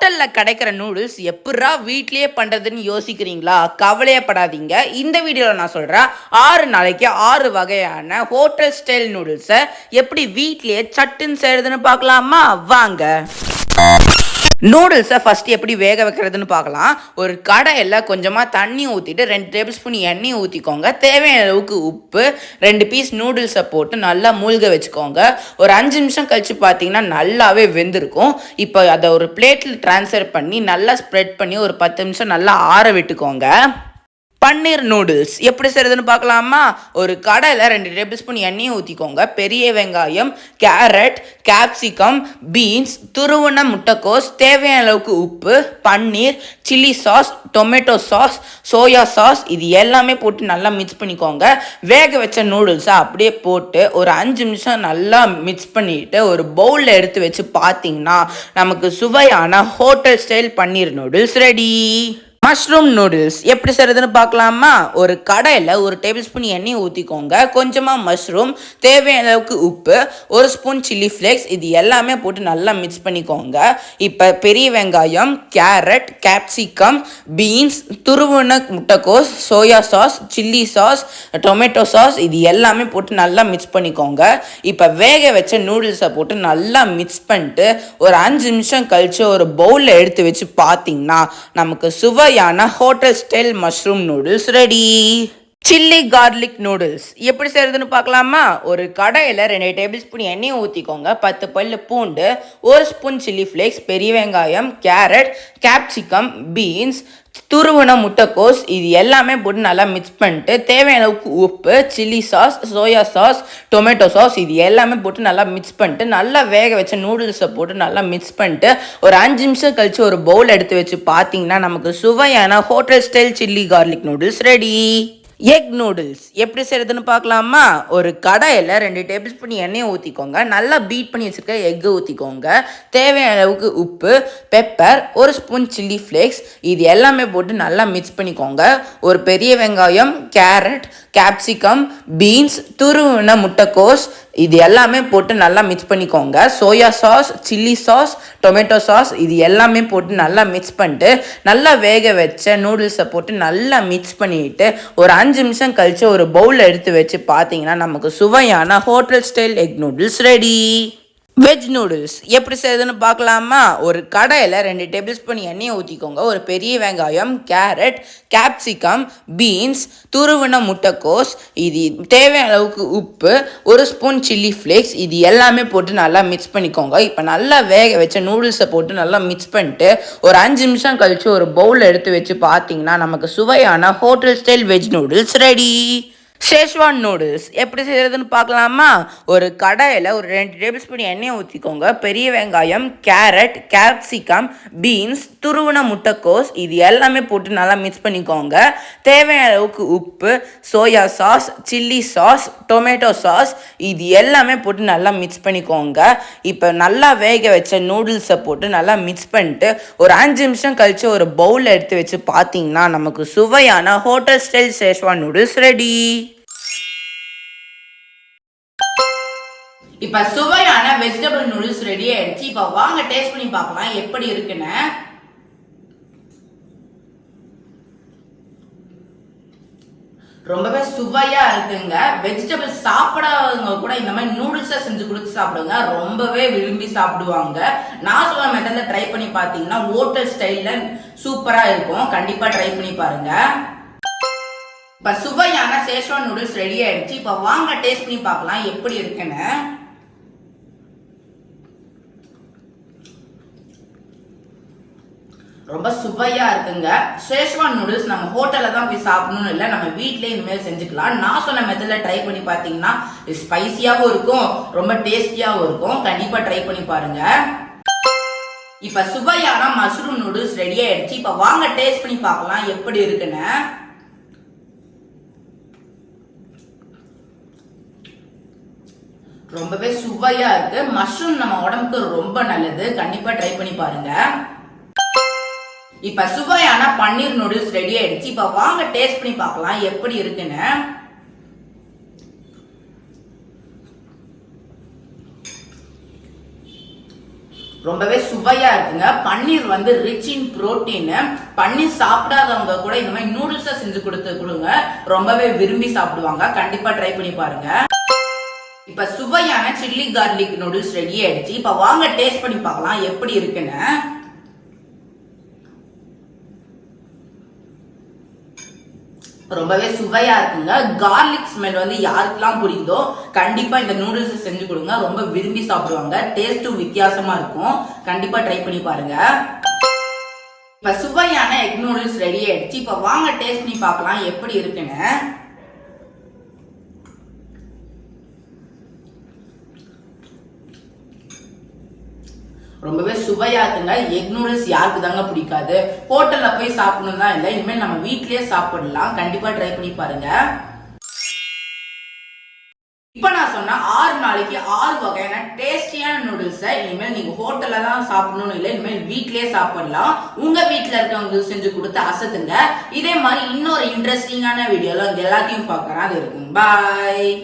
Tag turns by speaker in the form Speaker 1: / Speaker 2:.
Speaker 1: ஹோட்டல்ல கிடைக்கிற நூடுல்ஸ் எப்படா வீட்லயே பண்றதுன்னு யோசிக்கிறீங்களா? கவலையப்படாதீங்க. இந்த வீடியோல நான் சொல்றேன் 6 நாளைக்கு 6 வகையான ஹோட்டல் ஸ்டைல் நூடுல்ஸை எப்படி வீட்லயே சட்டுன்னு செய்யறதுன்னு பார்க்கலாமா? வாங்க. நூடுல்ஸை ஃபஸ்ட்டு எப்படி வேக வைக்கிறதுன்னு பார்க்கலாம். ஒரு கடாயில் கொஞ்சமாக தண்ணி ஊற்றிட்டு 2 டேபிள் ஸ்பூன் எண்ணெய் ஊற்றிக்கோங்க. தேவையான அளவுக்கு உப்பு, 2 பீஸ் நூடுல்ஸை போட்டு நல்லா மூழ்க வச்சுக்கோங்க. ஒரு 5 நிமிஷம் கழித்து பார்த்தீங்கன்னா நல்லாவே வெந்திருக்கும். இப்போ அதை ஒரு பிளேட்டில் ட்ரான்ஸ்ஃபர் பண்ணி நல்லா ஸ்ப்ரெட் பண்ணி ஒரு 10 நிமிஷம் நல்லா ஆற விட்டுக்கோங்க. பன்னீர் நூடுல்ஸ் எப்படி செய்கிறதுன்னு பார்க்கலாமா? ஒரு கடாயில் 2 டேபிள் ஸ்பூன் எண்ணெயை ஊற்றிக்கோங்க. பெரிய வெங்காயம், கேரட், கேப்சிகம், பீன்ஸ், துருவன முட்டைக்கோஸ், தேவையான அளவுக்கு உப்பு, paneer, chilli sauce, tomato sauce, soya sauce இது எல்லாமே போட்டு நல்லா மிக்ஸ் பண்ணிக்கோங்க. வேக வச்ச நூடுல்ஸை அப்படியே போட்டு ஒரு 5 நிமிஷம் நல்லா மிக்ஸ் பண்ணிவிட்டு ஒரு பவுலில் எடுத்து வச்சு பார்த்தீங்கன்னா நமக்கு சுவையான ஹோட்டல் ஸ்டைல் பன்னீர் நூடுல்ஸ் ரெடி. மஷ்ரூம் நூடுல்ஸ் எப்படி செய்கிறதுன்னு பார்க்கலாமா? ஒரு கடாயில் ஒரு டேபிள் ஸ்பூன் எண்ணெய் ஊற்றிக்கோங்க. கொஞ்சமாக மஷ்ரூம், தேவையான அளவுக்கு உப்பு, 1 ஸ்பூன் சில்லி ஃப்ளேக்ஸ் இது எல்லாமே போட்டு நல்லா மிக்ஸ் பண்ணிக்கோங்க. இப்போ பெரிய வெங்காயம், கேரட், கேப்சிகம், பீன்ஸ், துருவன முட்டைக்கோஸ், soya sauce, chilli sauce, tomato sauce இது எல்லாமே போட்டு நல்லா மிக்ஸ் பண்ணிக்கோங்க. இப்போ வேக வச்ச நூடுல்ஸை போட்டு நல்லா மிக்ஸ் பண்ணிட்டு ஒரு 5 நிமிஷம் கழித்து ஒரு பவுலில் எடுத்து வச்சு பார்த்தீங்கன்னா நமக்கு சுவை hotel style mushroom noodles ready. Chilli garlic noodles எப்படி செய்யறதுன்னு பார்க்கலாமா? ஒரு கடாயில் 2 டேபிள் ஸ்பூன் எண்ணெயை ஊற்றிக்கோங்க. 10 பல்லு பூண்டு, 1 ஸ்பூன் சில்லி ஃப்ளேக்ஸ், பெரிய வெங்காயம், கேரட், கேப்சிகம், பீன்ஸ், துருவன முட்டைக்கோஸ் இது எல்லாமே போட்டு நல்லா மிக்ஸ் பண்ணிட்டு தேவையான அளவுக்கு உப்பு, chilli sauce, soya sauce, tomato sauce இது எல்லாமே போட்டு நல்லா மிக்ஸ் பண்ணிட்டு நல்லா வேக வச்ச நூடுல்ஸை போட்டு நல்லா மிக்ஸ் பண்ணிட்டு ஒரு 5 நிமிஷம் கழித்து ஒரு பவுல் எடுத்து வச்சு பார்த்தீங்கன்னா நமக்கு சுவையான hotel style chilli garlic noodles ready. Egg noodles எப்படி செய்கிறதுன்னு பார்க்கலாமா? ஒரு கடாயில் 2 டேபிள் ஸ்பூன் எண்ணெயை ஊற்றிக்கோங்க. நல்லா பீட் பண்ணி வச்சுருக்க எக்கு ஊற்றிக்கோங்க. தேவையான அளவுக்கு உப்பு, பெப்பர், 1 ஸ்பூன் சில்லி ஃப்ளேக்ஸ் இது எல்லாமே போட்டு நல்லா மிக்ஸ் பண்ணிக்கோங்க. ஒரு பெரிய வெங்காயம், கேரட், கேப்சிகம், பீன்ஸ், துருவன முட்டைக்கோஸ் இது எல்லாமே போட்டு நல்லா மிக்ஸ் பண்ணிக்கோங்க. Soya sauce, chilli sauce, tomato sauce இது எல்லாமே போட்டு நல்லா மிக்ஸ் பண்ணிட்டு நல்லா வேக வச்ச நூடுல்ஸை போட்டு நல்லா மிக்ஸ் பண்ணிட்டு ஒரு 5 நிமிஷம் கழித்து ஒரு பவுலில் எடுத்து வச்சு பார்த்தீங்கன்னா நமக்கு சுவையான hotel style egg noodles ready. Veg noodles எப்படி செய்யுதுன்னு பார்க்கலாமா? ஒரு கடாயில் 2 டேபிள் ஸ்பூன் எண்ணெயை ஊற்றிக்கோங்க. ஒரு பெரிய வெங்காயம், கேரட், கேப்சிகம், பீன்ஸ், துருவன முட்டைக்கோஸ் இது தேவையான அளவுக்கு உப்பு, 1 ஸ்பூன் சில்லி ஃப்ளேக்ஸ் இது எல்லாமே போட்டு நல்லா மிக்ஸ் பண்ணிக்கோங்க. இப்போ நல்லா வேக வச்ச நூடுல்ஸை போட்டு நல்லா மிக்ஸ் பண்ணிட்டு ஒரு 5 நிமிஷம் கழித்து ஒரு பவுலில் எடுத்து வச்சு பார்த்தீங்கன்னா நமக்கு சுவையான hotel style veg noodles ready. Schezwan noodles எப்படி செய்கிறதுன்னு பார்க்கலாமா? ஒரு கடாயில் ஒரு 2 டேபிள் ஸ்பூன் எண்ணெயை ஊற்றிக்கோங்க. பெரிய வெங்காயம், கேரட், கேப்சிகம், பீன்ஸ், துருவன முட்டைக்கோஸ் இது எல்லாமே போட்டு நல்லா மிக்ஸ் பண்ணிக்கோங்க. தேவையான அளவுக்கு உப்பு, soya sauce, chilli sauce, tomato sauce இது எல்லாமே போட்டு நல்லா மிக்ஸ் பண்ணிக்கோங்க. இப்போ நல்லா வேக வச்ச நூடுல்ஸை போட்டு நல்லா மிக்ஸ் பண்ணிட்டு ஒரு 5 நிமிஷம் கழித்து ஒரு பவுலில் எடுத்து வச்சு பார்த்தீங்கன்னா நமக்கு சுவையான hotel style Schezwan noodles ready. இப்போ சுவையான வெஜிடபிள் நூடுல்ஸ் ரெடி ஆயிடுச்சு. இப்போ வாங்க டேஸ்ட் பண்ணி பார்க்கலாம் எப்படி இருக்குன்னு. ரொம்பவே சுவையா இருக்குங்க. வெஜிடபிள் சாப்பிடாதவங்க கூட இந்த மாதிரி நூடுல்ஸை செஞ்சு கொடுத்து சாப்பிடுங்க, ரொம்பவே விரும்பி சாப்பிடுவாங்க. நான் சொல்ல மெத்தட்ல ட்ரை பண்ணி பார்த்தீங்கன்னா ஹோட்டல் ஸ்டைல்ல சூப்பரா இருக்கும். கண்டிப்பா ட்ரை பண்ணி பாருங்க. இப்போ சுவையான ஷேஷ்வான் நூடுல்ஸ் ரெடி ஆயிடுச்சு. இப்போ வாங்க டேஸ்ட் பண்ணி பார்க்கலாம் எப்படி இருக்குன்னு. ரொம்ப சுவையா இருக்குங்க. ஷேஷ்வான் நூடுல்ஸ் நம்ம ஹோட்டல்ல தான் போய் சாப்பிடணும்னு இல்லை, நம்ம வீட்லயே இனிமேல் செஞ்சுக்கலாம். நான் சொன்ன மெத்தட்ல ட்ரை பண்ணி பார்த்தீங்கன்னா ஸ்பைசியாவும் இருக்கும், ரொம்ப டேஸ்டியாவும் இருக்கும். கண்டிப்பா ட்ரை பண்ணி பாருங்க. இப்ப சுவையான மஷ்ரூம் நூடுல்ஸ் ரெடி ஆயிடுச்சு. இப்ப வாங்க டேஸ்ட் பண்ணி பார்க்கலாம் எப்படி இருக்குன்னு. ரொம்பவே சுவையா இருக்கு. மஷ்ரூம் நம்ம உடம்புக்கு ரொம்ப நல்லது. கண்டிப்பா ட்ரை பண்ணி பாருங்க. இப்ப சுவையான பன்னீர் நூடுல்ஸ் ரெடி ஆயிடுச்சு. இப்ப வாங்க டேஸ்ட் பண்ணி பார்க்கலாம் எப்படி இருக்குன்னு. ரொம்பவே சுவையா இருக்குங்க. பன்னீர் வந்து ரிச் இன் புரோட்டீன். பன்னீர் சாப்பிடாதவங்க கூட இந்த மாதிரி நூடுல்ஸா செஞ்சு கொடுங்க, ரொம்பவே விரும்பி சாப்பிடுவாங்க. கண்டிப்பா ட்ரை பண்ணி பாருங்க. இப்ப சுவையான சில்லி கார்லிக் நூடுல்ஸ் ரெடி ஆயிடுச்சு. இப்ப வாங்க டேஸ்ட் பண்ணி பார்க்கலாம் எப்படி இருக்குன்னு. ரொம்பவே சுவையா இருக்குங்க. கார்லிக் ஸ்மெல் வந்து யாருக்கெல்லாம் பிடிக்குதோ கண்டிப்பா இந்த நூடுல்ஸ் செஞ்சு கொடுங்க, ரொம்ப விரும்பி சாப்பிடுவாங்க. டேஸ்டும் வித்தியாசமா இருக்கும். கண்டிப்பா ட்ரை பண்ணி பாருங்க. இப்ப சுவையான எக் நூடுல்ஸ் ரெடி ஆயிடுச்சு. இப்ப வாங்க டேஸ்ட் பண்ணி பார்க்கலாம் எப்படி இருக்குன்னு. ரொம்பவே சுவையா இருக்குங்க. எக் நூடுல்ஸ் யாருக்கு தாங்க பிடிக்காது? ஹோட்டல்ல போய் சாப்பிடணும் தான் இல்லை, இனிமேல் நம்ம வீட்லயே சாப்பிடலாம். கண்டிப்பா ட்ரை பண்ணி பாருங்க. இப்ப நான் சொன்ன 6 நாளைக்கு 6 வகையான டேஸ்டியான நூடுல்ஸை இனிமேல் நீங்க ஹோட்டல்ல தான் சாப்பிடணும்னு இல்லை, இனிமேல் வீட்லயே சாப்பிடலாம். உங்க வீட்டுல இருக்கவங்களுக்கு செஞ்சு கொடுத்து அசத்துங்க. இதே மாதிரி இன்னொரு இன்ட்ரெஸ்டிங்கான வீடியோல எல்லாத்தையும் பார்க்கறேன். அது இருக்கும். பாய்.